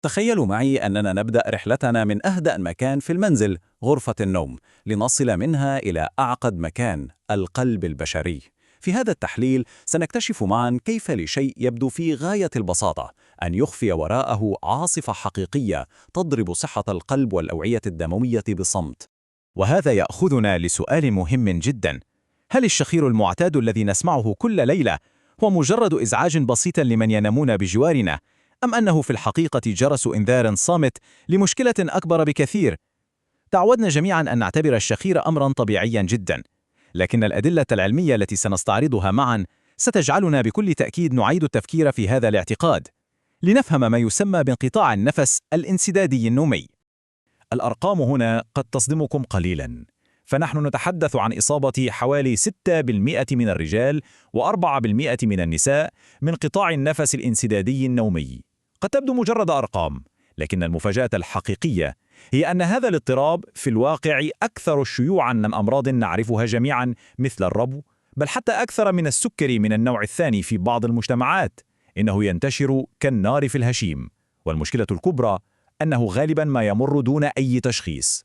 تخيلوا معي أننا نبدأ رحلتنا من أهدأ مكان في المنزل، غرفة النوم، لنصل منها إلى أعقد مكان، القلب البشري. في هذا التحليل سنكتشف معا كيف لشيء يبدو في غاية البساطة أن يخفي وراءه عاصفة حقيقية تضرب صحة القلب والأوعية الدموية بصمت. وهذا يأخذنا لسؤال مهم جدا: هل الشخير المعتاد الذي نسمعه كل ليلة هو مجرد إزعاج بسيط لمن ينامون بجوارنا، أم أنه في الحقيقة جرس إنذار صامت لمشكلة أكبر بكثير؟ تعودنا جميعا أن نعتبر الشخير أمرا طبيعيا جدا، لكن الأدلة العلمية التي سنستعرضها معا ستجعلنا بكل تأكيد نعيد التفكير في هذا الاعتقاد، لنفهم ما يسمى بانقطاع النفس الانسدادي النومي. الأرقام هنا قد تصدمكم قليلا، فنحن نتحدث عن إصابة حوالي 6% من الرجال و4% من النساء من قطاع النفس الانسدادي النومي. قد تبدو مجرد أرقام، لكن المفاجأة الحقيقية هي أن هذا الاضطراب في الواقع أكثر شيوعاً من أمراض نعرفها جميعاً مثل الربو، بل حتى أكثر من السكري من النوع الثاني في بعض المجتمعات. إنه ينتشر كالنار في الهشيم، والمشكلة الكبرى أنه غالباً ما يمر دون أي تشخيص.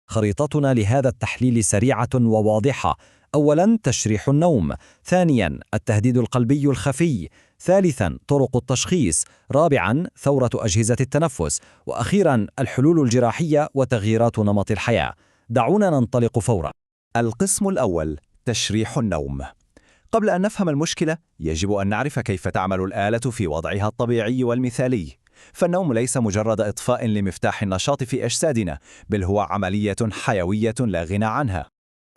خريطتنا لهذا التحليل سريعة وواضحة: أولاً تشريح النوم، ثانياً التهديد القلبي الخفي، ثالثاً طرق التشخيص، رابعاً ثورة أجهزة التنفس، وأخيراً الحلول الجراحية وتغييرات نمط الحياة. دعونا ننطلق فوراً. القسم الأول: تشريح النوم. قبل أن نفهم المشكلة يجب أن نعرف كيف تعمل الآلة في وضعها الطبيعي والمثالي. فالنوم ليس مجرد إطفاء لمفتاح النشاط في أجسادنا، بل هو عملية حيوية لا غنى عنها.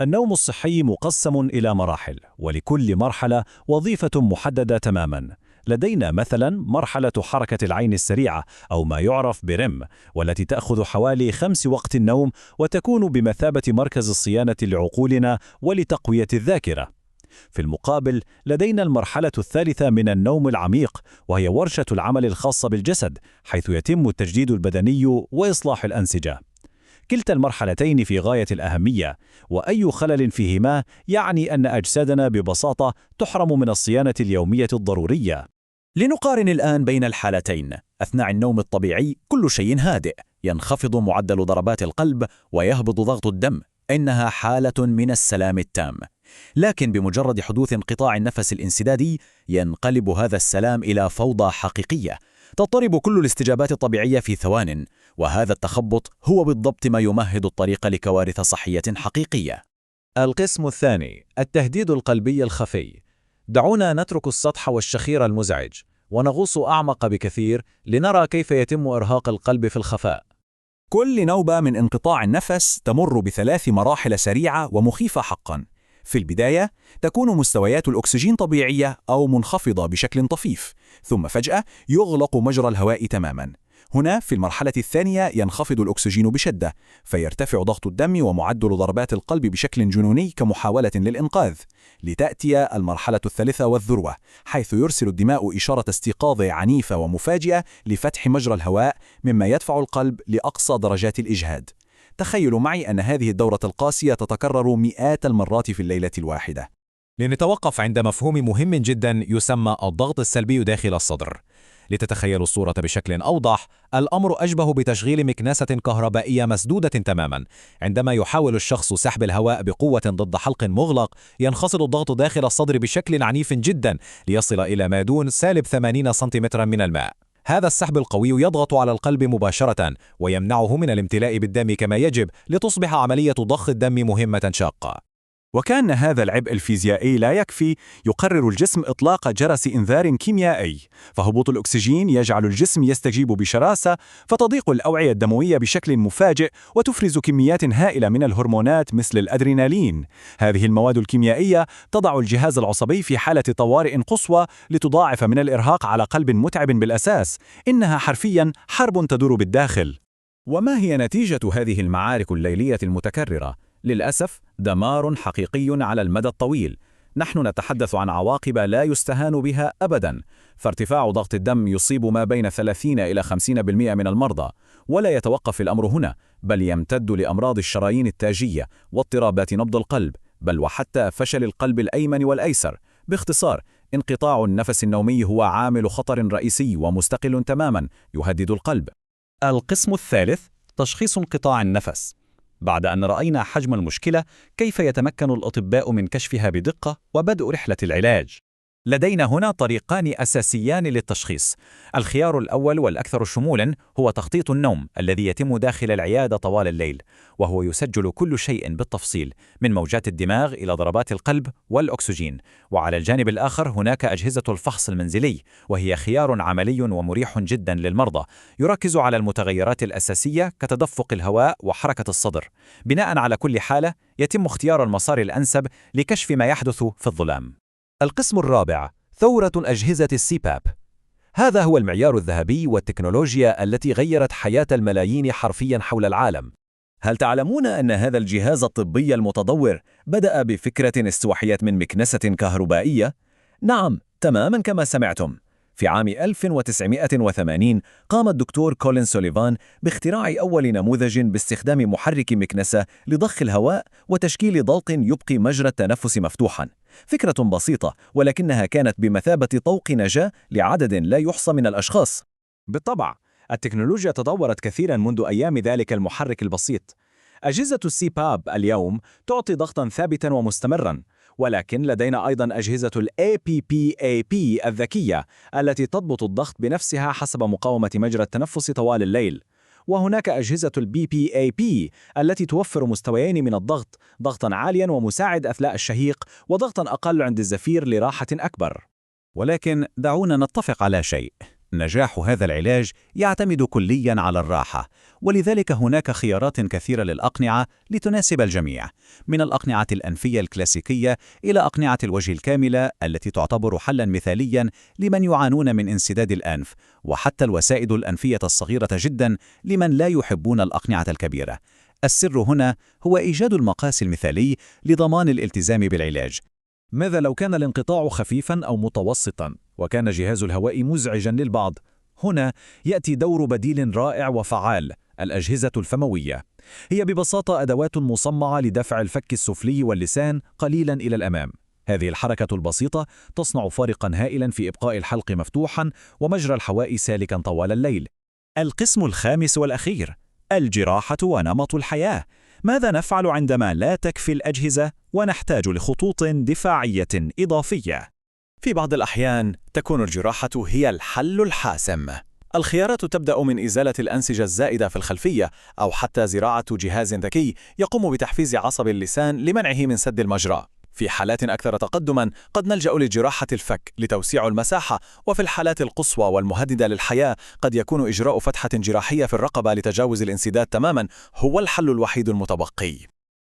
النوم الصحي مقسم إلى مراحل، ولكل مرحلة وظيفة محددة تماما. لدينا مثلا مرحلة حركة العين السريعة أو ما يعرف بريم، والتي تأخذ حوالي 5 وقت النوم، وتكون بمثابة مركز الصيانة لعقولنا ولتقوية الذاكرة. في المقابل لدينا المرحلة الثالثة من النوم العميق، وهي ورشة العمل الخاصة بالجسد، حيث يتم التجديد البدني وإصلاح الأنسجة. كلتا المرحلتين في غاية الأهمية، وأي خلل فيهما يعني أن أجسادنا ببساطة تحرم من الصيانة اليومية الضرورية. لنقارن الآن بين الحالتين. أثناء النوم الطبيعي كل شيء هادئ، ينخفض معدل ضربات القلب ويهبط ضغط الدم، إنها حالة من السلام التام. لكن بمجرد حدوث انقطاع النفس الانسدادي ينقلب هذا السلام إلى فوضى حقيقية، تضطرب كل الاستجابات الطبيعية في ثوان، وهذا التخبط هو بالضبط ما يمهد الطريق لكوارث صحية حقيقية. القسم الثاني: التهديد القلبي الخفي. دعونا نترك السطح والشخير المزعج ونغوص أعمق بكثير لنرى كيف يتم إرهاق القلب في الخفاء. كل نوبة من انقطاع النفس تمر ب3 مراحل سريعة ومخيفة حقا. في البداية تكون مستويات الأكسجين طبيعية أو منخفضة بشكل طفيف، ثم فجأة يغلق مجرى الهواء تماما. هنا في المرحلة الثانية ينخفض الأكسجين بشدة، فيرتفع ضغط الدم ومعدل ضربات القلب بشكل جنوني كمحاولة للإنقاذ. لتأتي المرحلة الثالثة والذروة، حيث يرسل الدماء إشارة استيقاظ عنيفة ومفاجئة لفتح مجرى الهواء، مما يدفع القلب لأقصى درجات الإجهاد. تخيلوا معي أن هذه الدورة القاسية تتكرر مئات المرات في الليلة الواحدة. لنتوقف عند مفهوم مهم جدا يسمى الضغط السلبي داخل الصدر. لتتخيلوا الصورة بشكل أوضح، الأمر أشبه بتشغيل مكنسة كهربائية مسدودة تماما. عندما يحاول الشخص سحب الهواء بقوة ضد حلق مغلق، ينخفض الضغط داخل الصدر بشكل عنيف جدا ليصل إلى ما دون -80 سنتيمترا من الماء. هذا السحب القوي يضغط على القلب مباشرة ويمنعه من الامتلاء بالدم كما يجب، لتصبح عملية ضخ الدم مهمة شاقة. وكأن هذا العبء الفيزيائي لا يكفي، يقرر الجسم إطلاق جرس إنذار كيميائي، فهبوط الأكسجين يجعل الجسم يستجيب بشراسة، فتضيق الأوعية الدموية بشكل مفاجئ وتفرز كميات هائلة من الهرمونات مثل الأدرينالين. هذه المواد الكيميائية تضع الجهاز العصبي في حالة طوارئ قصوى لتضاعف من الإرهاق على قلب متعب بالأساس. إنها حرفياً حرب تدور بالداخل. وما هي نتيجة هذه المعارك الليلية المتكررة؟ للأسف دمار حقيقي على المدى الطويل. نحن نتحدث عن عواقب لا يستهان بها أبدا، فارتفاع ضغط الدم يصيب ما بين 30 إلى 50% من المرضى. ولا يتوقف الأمر هنا، بل يمتد لأمراض الشرايين التاجية واضطرابات نبض القلب، بل وحتى فشل القلب الأيمن والأيسر. باختصار، انقطاع النفس النومي هو عامل خطر رئيسي ومستقل تماما يهدد القلب. القسم الثالث: تشخيص انقطاع النفس. بعد أن رأينا حجم المشكلة، كيف يتمكن الأطباء من كشفها بدقة وبدء رحلة العلاج؟ لدينا هنا طريقان أساسيان للتشخيص. الخيار الأول والأكثر شمولاً هو تخطيط النوم الذي يتم داخل العيادة طوال الليل، وهو يسجل كل شيء بالتفصيل من موجات الدماغ إلى ضربات القلب والأكسجين. وعلى الجانب الآخر هناك أجهزة الفحص المنزلي، وهي خيار عملي ومريح جداً للمرضى، يركز على المتغيرات الأساسية كتدفق الهواء وحركة الصدر. بناء على كل حالة يتم اختيار المسار الأنسب لكشف ما يحدث في الظلام. القسم الرابع: ثورة أجهزة السيباب. هذا هو المعيار الذهبي والتكنولوجيا التي غيرت حياة الملايين حرفياً حول العالم. هل تعلمون أن هذا الجهاز الطبي المتطور بدأ بفكرة استوحيت من مكنسة كهربائية؟ نعم، تماماً كما سمعتم. في عام 1980 قام الدكتور كولين سوليفان باختراع أول نموذج باستخدام محرك مكنسة لضخ الهواء وتشكيل ضغط يبقي مجرى التنفس مفتوحاً. فكرة بسيطة، ولكنها كانت بمثابة طوق نجاة لعدد لا يحصى من الأشخاص. بالطبع، التكنولوجيا تطورت كثيراً منذ أيام ذلك المحرك البسيط. أجهزة السيباب اليوم تعطي ضغطاً ثابتاً ومستمراً، ولكن لدينا أيضاً أجهزة ال APPAP الذكية التي تضبط الضغط بنفسها حسب مقاومة مجرى التنفس طوال الليل. وهناك أجهزة ال BPAP التي توفر مستويين من الضغط، ضغطاً عالياً ومساعد أثناء الشهيق، وضغطاً أقل عند الزفير لراحة أكبر. ولكن دعونا نتفق على شيء: نجاح هذا العلاج يعتمد كلياً على الراحة، ولذلك هناك خيارات كثيرة للأقنعة لتناسب الجميع، من الأقنعة الأنفية الكلاسيكية إلى أقنعة الوجه الكاملة التي تعتبر حلاً مثالياً لمن يعانون من انسداد الأنف، وحتى الوسائد الأنفية الصغيرة جداً لمن لا يحبون الأقنعة الكبيرة. السر هنا هو إيجاد المقاس المثالي لضمان الالتزام بالعلاج. ماذا لو كان الانقطاع خفيفاً أو متوسطاً، وكان جهاز الهواء مزعجاً للبعض؟ هنا يأتي دور بديل رائع وفعال: الأجهزة الفموية. هي ببساطة أدوات مصممة لدفع الفك السفلي واللسان قليلاً إلى الأمام. هذه الحركة البسيطة تصنع فارقاً هائلاً في إبقاء الحلق مفتوحاً ومجرى الهواء سالكاً طوال الليل. القسم الخامس والأخير: الجراحة ونمط الحياة. ماذا نفعل عندما لا تكفي الأجهزة ونحتاج لخطوط دفاعية إضافية؟ في بعض الأحيان تكون الجراحة هي الحل الحاسم. الخيارات تبدأ من إزالة الأنسجة الزائدة في الخلفية، أو حتى زراعة جهاز ذكي يقوم بتحفيز عصب اللسان لمنعه من سد المجرى. في حالات أكثر تقدماً قد نلجأ لجراحة الفك لتوسيع المساحة، وفي الحالات القصوى والمهددة للحياة قد يكون إجراء فتحة جراحية في الرقبة لتجاوز الانسداد تماماً هو الحل الوحيد المتبقي.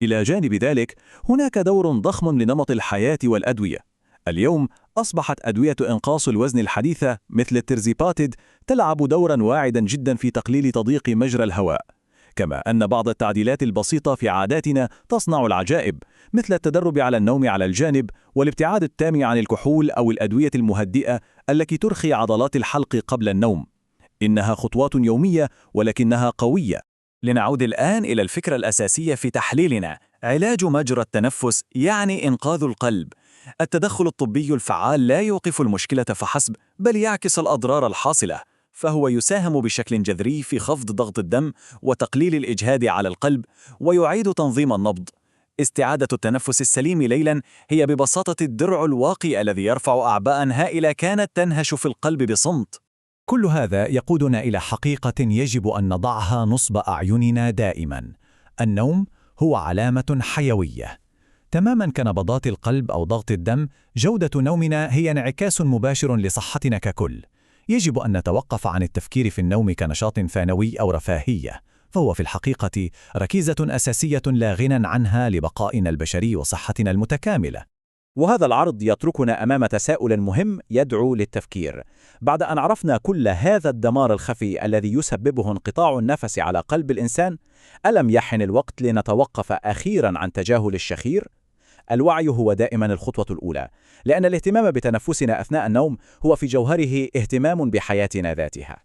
إلى جانب ذلك هناك دور ضخم لنمط الحياة والأدوية. اليوم أصبحت أدوية إنقاص الوزن الحديثة مثل الترزيباتيد تلعب دوراً واعداً جداً في تقليل تضييق مجرى الهواء، كما أن بعض التعديلات البسيطة في عاداتنا تصنع العجائب، مثل التدرب على النوم على الجانب والابتعاد التام عن الكحول أو الأدوية المهدئة التي ترخي عضلات الحلق قبل النوم. إنها خطوات يومية ولكنها قوية. لنعود الآن إلى الفكرة الأساسية في تحليلنا: علاج مجرى التنفس يعني إنقاذ القلب. التدخل الطبي الفعال لا يوقف المشكلة فحسب، بل يعكس الأضرار الحاصلة، فهو يساهم بشكل جذري في خفض ضغط الدم وتقليل الإجهاد على القلب، ويعيد تنظيم النبض. استعادة التنفس السليم ليلاً هي ببساطة الدرع الواقي الذي يرفع أعباء هائلة كانت تنهش في القلب بصمت. كل هذا يقودنا إلى حقيقة يجب أن نضعها نصب أعيننا دائماً: النوم هو علامة حيوية. تماماً كنبضات القلب أو ضغط الدم، جودة نومنا هي انعكاس مباشر لصحتنا ككل. يجب أن نتوقف عن التفكير في النوم كنشاط ثانوي أو رفاهية، فهو في الحقيقة ركيزة أساسية لا غنى عنها لبقائنا البشري وصحتنا المتكاملة. وهذا العرض يتركنا أمام تساؤل مهم يدعو للتفكير. بعد أن عرفنا كل هذا الدمار الخفي الذي يسببه انقطاع النفس على قلب الإنسان، ألم يحن الوقت لنتوقف أخيراً عن تجاهل الشخير؟ الوعي هو دائما الخطوة الأولى، لأن الاهتمام بتنفسنا أثناء النوم هو في جوهره اهتمام بحياتنا ذاتها.